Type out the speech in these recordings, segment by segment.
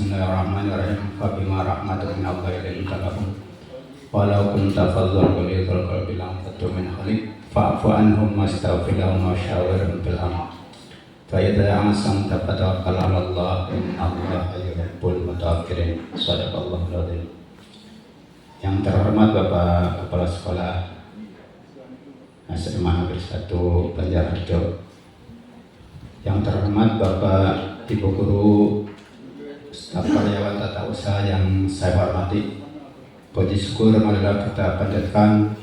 Bismillahirrahmanirrahim. Fabima rahmatin min Allah linta lahum walau kunta fadhlan ghalidhal qalbi lam faddu min hawlik fa'fu anhum wastaghfir lahum wa syawirhum fil amr. Fa idza azamta fatawakkal 'ala Allah inna Allaha yuhibbul mutawakkirin. Shadaqallahul adzim. Yang terhormat Bapak Kepala Sekolah SMA Negeri 1 Banjarharjo, yang terhormat Bapak Ibu Guru, staf karyawan tata usaha yang saya hormati, puji syukur marilah kita panjatkan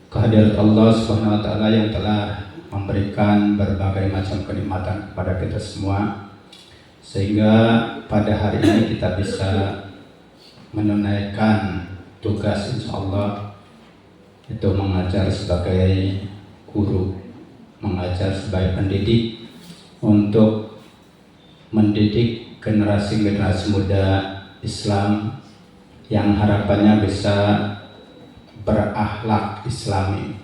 kehadirat Allah Subhanahu wa taala yang telah memberikan berbagai macam kenikmatan kepada kita semua, sehingga pada hari ini kita bisa menunaikan tugas insyaallah itu mengajar sebagai guru, mengajar sebagai pendidik untuk mendidik generasi-generasi muda Islam yang harapannya bisa berakhlak Islami.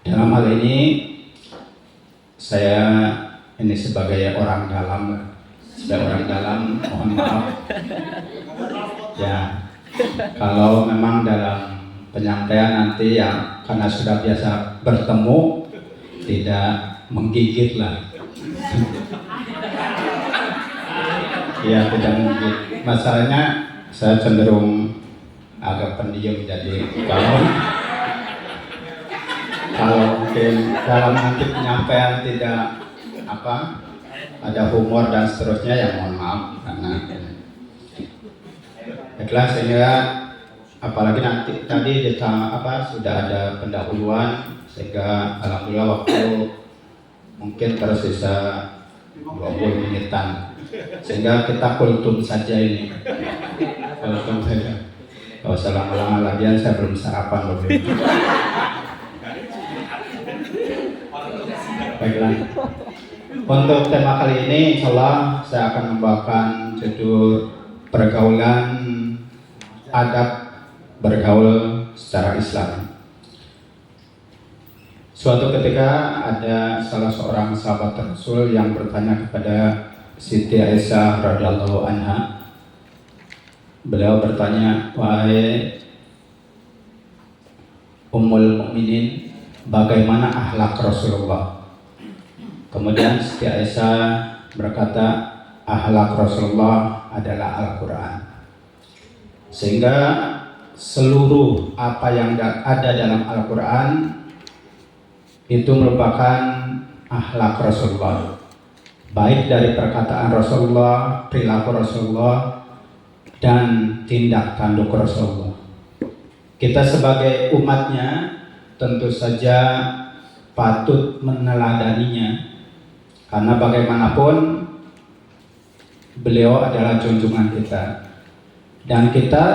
Dalam hal ini saya ini sebagai orang dalam, mohon maaf ya kalau memang dalam penyampaian nanti yang karena sudah biasa bertemu tidak menggigit lah. Ya tidak menggigit. Masalahnya saya cenderung agak pendiam, jadi kalau mungkin dalam nanti penyampaian tidak ada humor dan seterusnya ya mohon maaf karena ikhlas, sehingga apalagi nanti tadi sudah ada pendahuluan sehingga alhamdulillah waktu mungkin tersisa 20 menitan sehingga kita kultum saja ini. Kultum saja. Kalau usah lama-lama lagian saya belum sarapan loh. Baiklah. Untuk tema kali ini insyaallah saya akan membawakan judul pergaulan adab bergaul secara Islam. Suatu ketika ada salah seorang sahabat Rasul yang bertanya kepada Siti Aisyah radhiyallahu anha. Beliau bertanya, "Wahai Ummul Mukminin, bagaimana akhlak Rasulullah?" Kemudian Siti Aisyah berkata, "Akhlak Rasulullah adalah Al-Quran." Sehingga seluruh apa yang ada dalam Al-Quran itu merupakan akhlak Rasulullah, baik dari perkataan Rasulullah, perilaku Rasulullah, dan tindak tanduk Rasulullah. Kita sebagai umatnya tentu saja patut meneladaninya, karena bagaimanapun beliau adalah junjungan kita, dan kita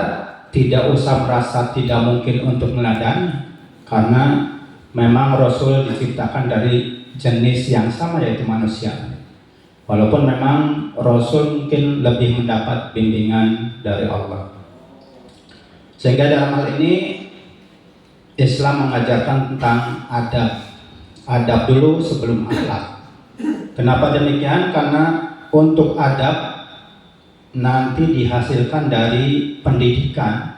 tidak usah merasa tidak mungkin untuk meneladani, karena memang Rasul diciptakan dari jenis yang sama, yaitu manusia. Walaupun memang Rasul mungkin lebih mendapat bimbingan dari Allah. Sehingga dalam hal ini Islam mengajarkan tentang adab. Adab dulu sebelum akhlak. Kenapa demikian? Karena untuk adab nanti dihasilkan dari pendidikan,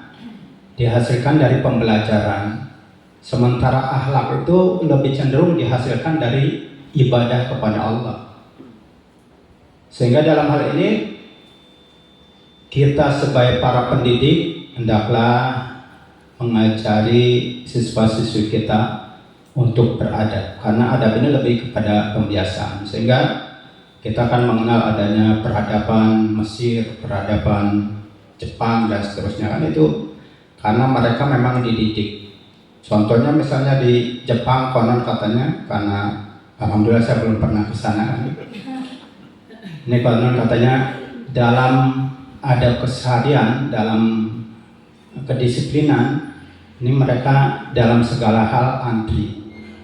dihasilkan dari pembelajaran. Sementara akhlak itu lebih cenderung dihasilkan dari ibadah kepada Allah. Sehingga dalam hal ini kita sebagai para pendidik hendaklah mengajari siswa-siswi kita untuk beradab, karena adab ini lebih kepada pembiasaan. Sehingga kita akan mengenal adanya peradaban Mesir, peradaban Jepang dan seterusnya, kan itu karena mereka memang dididik. Contohnya misalnya di Jepang konon katanya, karena alhamdulillah saya belum pernah ke sana. Ini konon katanya dalam adab keseharian, dalam kedisiplinan, ini mereka dalam segala hal antri.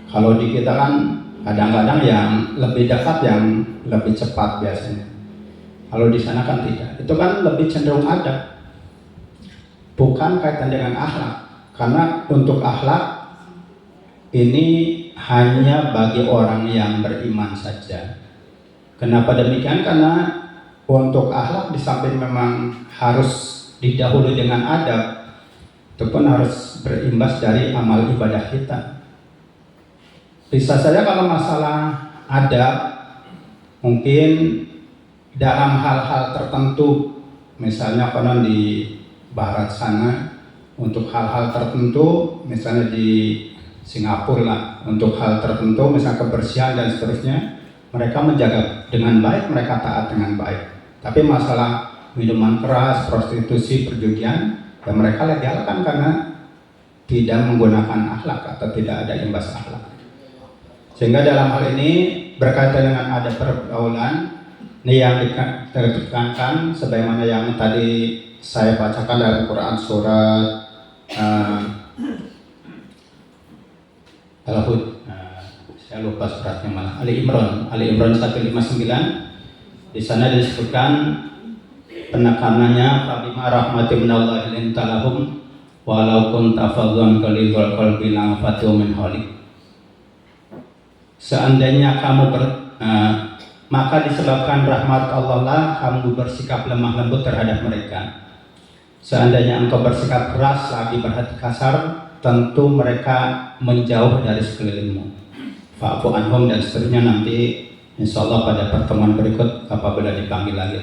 Kalau di kita kan kadang-kadang yang lebih dekat, yang lebih cepat biasanya. Kalau di sana kan tidak. Itu kan lebih cenderung adab, bukan kaitan dengan akhlak. Karena untuk akhlak ini hanya bagi orang yang beriman saja. Kenapa demikian? Karena untuk akhlak di samping memang harus didahului dengan adab, itu pun harus berimbas dari amal ibadah kita. Bisa saja kalau masalah adab, mungkin dalam hal-hal tertentu, misalnya konon di barat sana, untuk hal-hal tertentu, misalnya di Singapura lah, untuk hal tertentu, misalnya kebersihan dan seterusnya, mereka menjaga dengan baik, mereka taat dengan baik. Tapi masalah minuman keras, prostitusi, perjudian, ya mereka legalkan karena tidak menggunakan akhlak atau tidak ada imbas akhlak. Sehingga dalam hal ini berkaitan dengan ada pergaulan, ini yang ditekankan sebagaimana yang tadi saya bacakan dalam Quran surat Al-Hud, saya lupa suratnya malah, Ali Imran 159. Di sana disebutkan penekanannya, fabima rahmatin minallahi linta lahum walau kunta fadhlan ghalidhal qalbi lanfaddu min hawlik. Seandainya kamu maka disebabkan rahmat Allah lah kamu bersikap lemah lembut terhadap mereka. Seandainya engkau bersikap keras lagi berhati kasar, tentu mereka menjauh dari sekelilingmu. Fa'fu anhum dan seterusnya, nanti insya Allah pada pertemuan berikut apabila dipanggil lagi.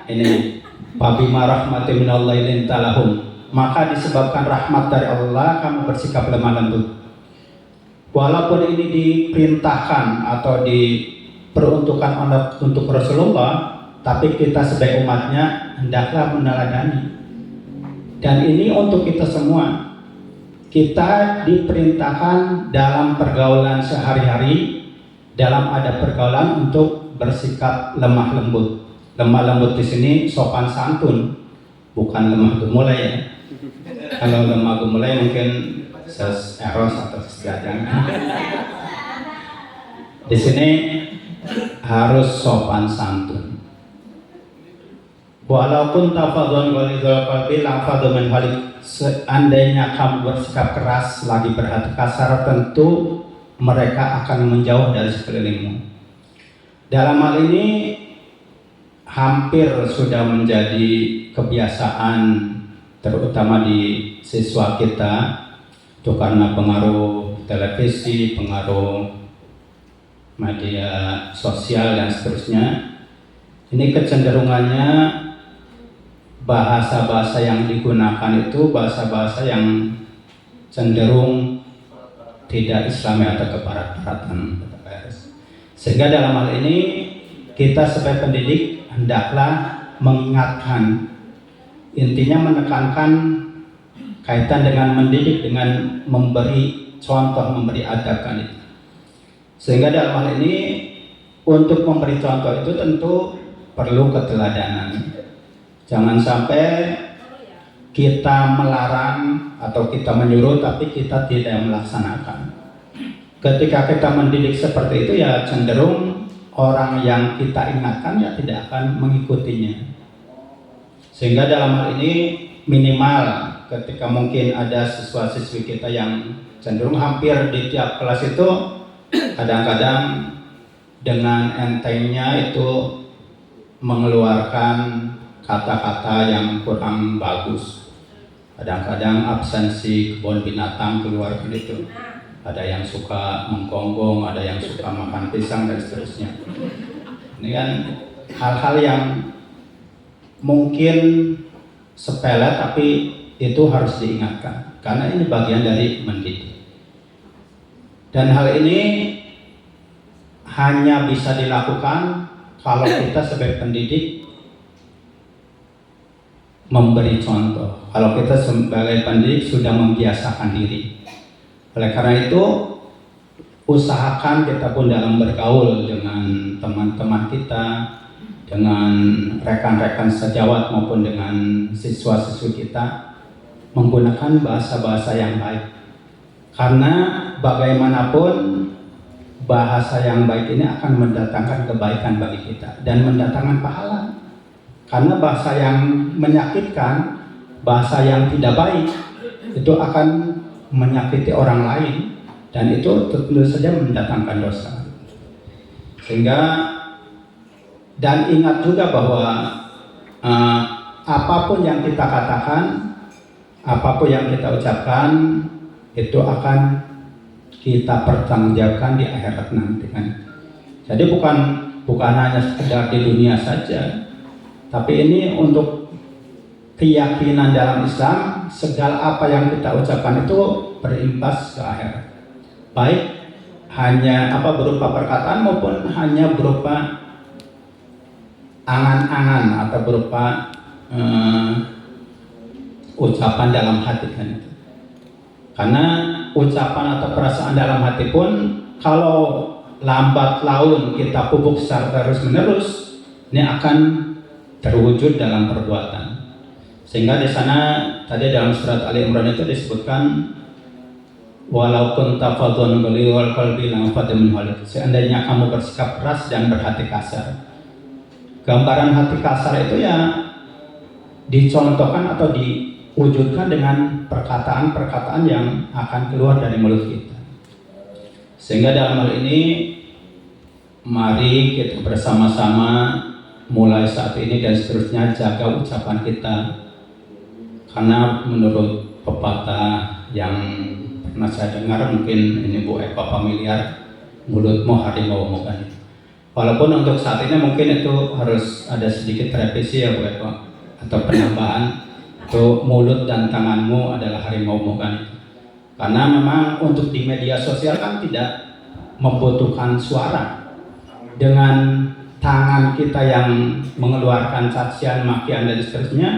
Ini fabima rahmatin minallahi linta lahum, maka disebabkan rahmat dari Allah kamu bersikap lemah lembut. Walaupun ini diperintahkan atau diperuntukkan untuk Rasulullah, tapi kita sebagai umatnya hendaklah meneladani. Dan ini untuk kita semua. Kita diperintahkan dalam pergaulan sehari-hari, dalam ada pergaulan untuk bersikap lemah lembut. Lemah lembut di sini sopan santun, bukan lemah gemulai ya. Kalau lemah gemulai mungkin eros atau sejajan. Di sini harus sopan santun. Walaupun tafadhon walidul qalbi lafadhu min halik, seandainya kamu bersikap keras lagi berhati kasar, tentu mereka akan menjauh dari sekelilingmu. Dalam hal ini hampir sudah menjadi kebiasaan, terutama di siswa kita, itu karena pengaruh televisi, pengaruh media sosial dan seterusnya. Ini kecenderungannya bahasa-bahasa yang digunakan itu bahasa-bahasa yang cenderung tidak Islami atau kebarat-baratan. Sehingga dalam hal ini kita sebagai pendidik hendaklah mengingatkan, intinya menekankan kaitan dengan mendidik, dengan memberi contoh, memberi adab kan itu. Sehingga dalam hal ini untuk memberi contoh itu tentu perlu keteladanan. Jangan sampai kita melarang atau kita menyuruh tapi kita tidak melaksanakan. Ketika kita mendidik seperti itu, ya cenderung orang yang kita ingatkan ya tidak akan mengikutinya. Sehingga dalam hal ini minimal ketika mungkin ada siswa-siswi kita yang cenderung hampir di tiap kelas itu kadang-kadang dengan entengnya itu mengeluarkan kata-kata yang kurang bagus. Kadang-kadang absensi kebun binatang keluar begitu. Ada yang suka menggonggong, ada yang suka makan pisang dan seterusnya. Ini kan hal-hal yang mungkin sepele tapi itu harus diingatkan karena ini bagian dari mendidik. Dan hal ini hanya bisa dilakukan kalau kita sebagai pendidik memberi contoh. Kalau kita sebagai pendidik sudah membiasakan diri. Oleh karena itu, usahakan kita pun dalam bergaul dengan teman-teman kita, dengan rekan-rekan sejawat maupun dengan siswa-siswi kita, menggunakan bahasa-bahasa yang baik. Karena bagaimanapun bahasa yang baik ini akan mendatangkan kebaikan bagi kita dan mendatangkan pahala. Karena bahasa yang menyakitkan, bahasa yang tidak baik itu akan menyakiti orang lain dan itu tentu saja mendatangkan dosa. Sehingga Dan ingat juga bahwa apapun yang kita katakan, apapun yang kita ucapkan, itu akan kita pertanggungjawabkan di akhirat nanti kan. Jadi bukan hanya sekedar di dunia saja, tapi ini untuk keyakinan dalam Islam, segala apa yang kita ucapkan itu berimbas ke akhirat. Baik hanya berupa perkataan maupun hanya berupa angan-angan atau berupa ucapan dalam hati kan itu. Karena ucapan atau perasaan dalam hati pun kalau lambat laun kita pupuk secara terus menerus, ini akan terwujud dalam perbuatan. Sehingga di sana tadi dalam surat Ali Imran itu disebutkan walau kunta fadhlan ghalidhal qalbi lanfaddu min hawlik. Seandainya kamu bersikap keras dan berhati kasar. Gambaran hati kasar itu ya dicontohkan atau diwujudkan dengan perkataan-perkataan yang akan keluar dari mulut kita. Sehingga dalam hal ini mari kita bersama-sama mulai saat ini dan seterusnya jaga ucapan kita. Karena menurut pepatah yang pernah saya dengar, mungkin ini Bu Eva familiar, mulutmu harimau kan. Walaupun untuk saat ini mungkin itu harus ada sedikit revisi ya Bu Eva, atau penambahan, itu mulut dan tanganmu adalah harimau kan. Karena memang untuk di media sosial kan tidak membutuhkan suara. Dengan tangan kita yang mengeluarkan cacian, makian dan seterusnya,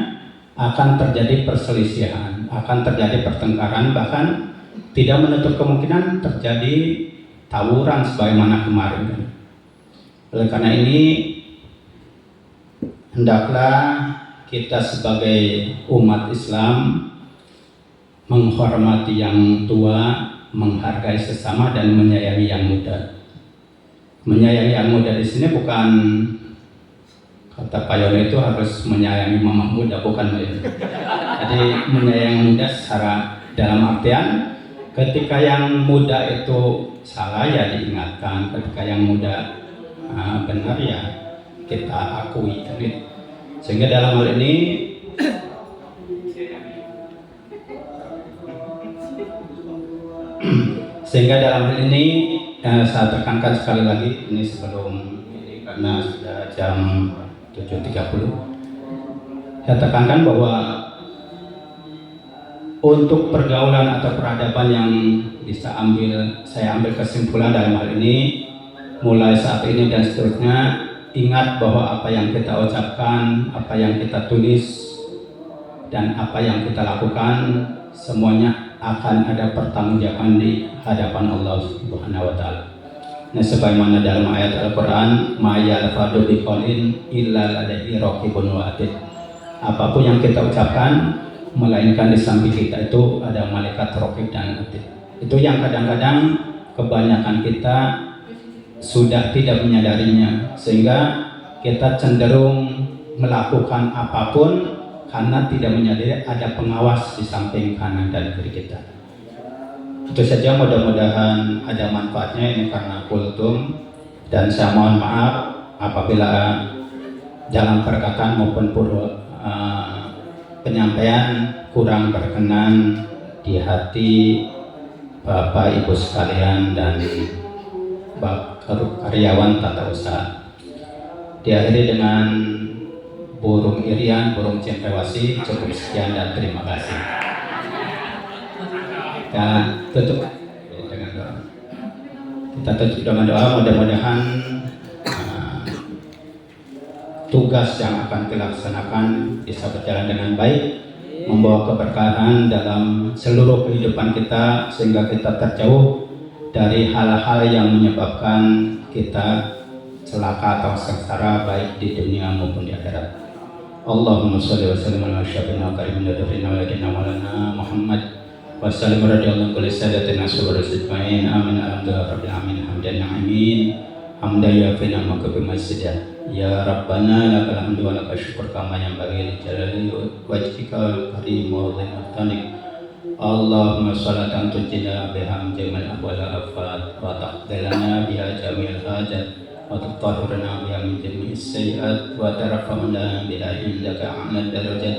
akan terjadi perselisihan, akan terjadi pertengkaran, bahkan tidak menutup kemungkinan terjadi tawuran sebagaimana kemarin. Oleh karena ini, hendaklah kita sebagai umat Islam menghormati yang tua, menghargai sesama dan menyayangi yang muda. Menyayangi yang muda di sini bukan kata Pak Yono itu harus menyayangi mama muda, bukan itu. Jadi menyayangi muda secara dalam artian ketika yang muda itu salah ya diingatkan, ketika yang muda benar ya kita akui. Sehingga dalam hal ini saya tekankan sekali lagi ini sebelum ini karena sudah jam 7.30, saya tekankan bahwa untuk pergaulan atau peradaban yang saya ambil kesimpulan dalam hal ini mulai saat ini dan seterusnya, ingat bahwa apa yang kita ucapkan, apa yang kita tulis dan apa yang kita lakukan semuanya akan ada pertanggungjawaban di hadapan Allah Subhanahu wa taala. Nah, sebagaimana dalam ayat Al-Qur'an, ma yalfadu biqaulin illa ladaihi raqibun atid. Apapun yang kita ucapkan, melainkan di samping kita itu ada malaikat raqib dan atid. Itu yang kadang-kadang kebanyakan kita sudah tidak menyadarinya, sehingga kita cenderung melakukan apapun karena tidak menyadari ada pengawas di samping kanan dan kiri kita. Itu saja, mudah-mudahan ada manfaatnya ini karena kultum, dan saya mohon maaf apabila dalam perkataan maupun penyampaian kurang berkenan di hati Bapak Ibu sekalian dan karyawan tata usaha. Diakhiri dengan burung irian, burung cendrawasih. Cukup sekian dan terima kasih. Dan tutup dengan doa. Kita tutup dengan doa, mudah-mudahan tugas yang akan dilaksanakan bisa berjalan dengan baik, membawa keberkahan dalam seluruh kehidupan kita, sehingga kita terjauh dari hal-hal yang menyebabkan kita celaka atau sengsara baik di dunia maupun di akhirat. Allahumma sholli wa sallim ala asyrafil karim nadrina walana Muhammad wa sallim radhiyallahu anhu sadatina subhanahu ajmain. Amin alhamdulillah rabbil alamin hamdan amin hamdan yafina makabi masjidah. Ya Rabbana lakal hamdu wa lakal syukur kama yanbaghi li jalali wajhika karim wa dhinanik. Allahumma sholatan tujina biham jamal ahwal afat wa taqdilana biha jamil hajat وتطهرنا بها من جميع السيئات وترفعنا بها عندك أعلى الدرجات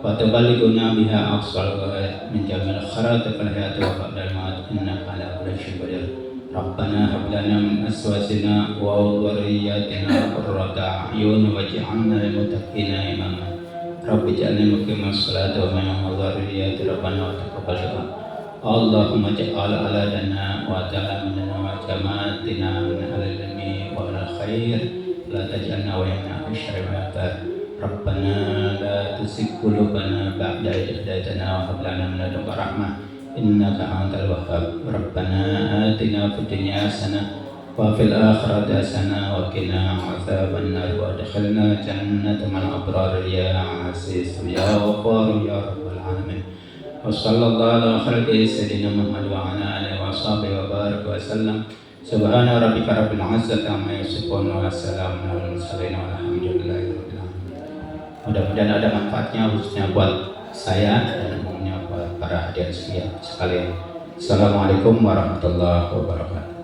وتبلغنا بها أقصى الغايات من جميع الخيرات في الحياة وبعد الموت إنك على كل شيء قدير. ربنا هب لنا من أزواجنا وذرياتنا قرة أعين واجعلنا للمتقين إماما. رب اجعلنا مقيم الصلاة ومن ذريتي ربنا وتقبل دعاء. اللهم اجعل أولادنا وتلاميذنا وجماعتنا من أهل العلم وأهل الخير لا تجعلنا ويمنع في الشر والعافية. ربنا لا تزغ قلوبنا بعد إذ هديتنا وهب لنا من لدنك رحمة إنك أنت الوهاب. ربنا آتنا في الدنيا حسنة وفي الآخرة حسنة وقنا عذاب النار وادخلنا جنة مع الأبرار يا عزيز يا غفار يا رب العالمين. وصلى الله على خلقه سيدنا محمد وعلى آله وصحبه وبارك وسلم. سبحان ربك رب العزة عما يصفون وسلام على المرسلين والحمد لله رب العالمين. Mudah-mudahan ada manfaatnya khususnya buat saya dan umumnya buat para hadirin sekalian. Assalamualaikum warahmatullahi wabarakatuh.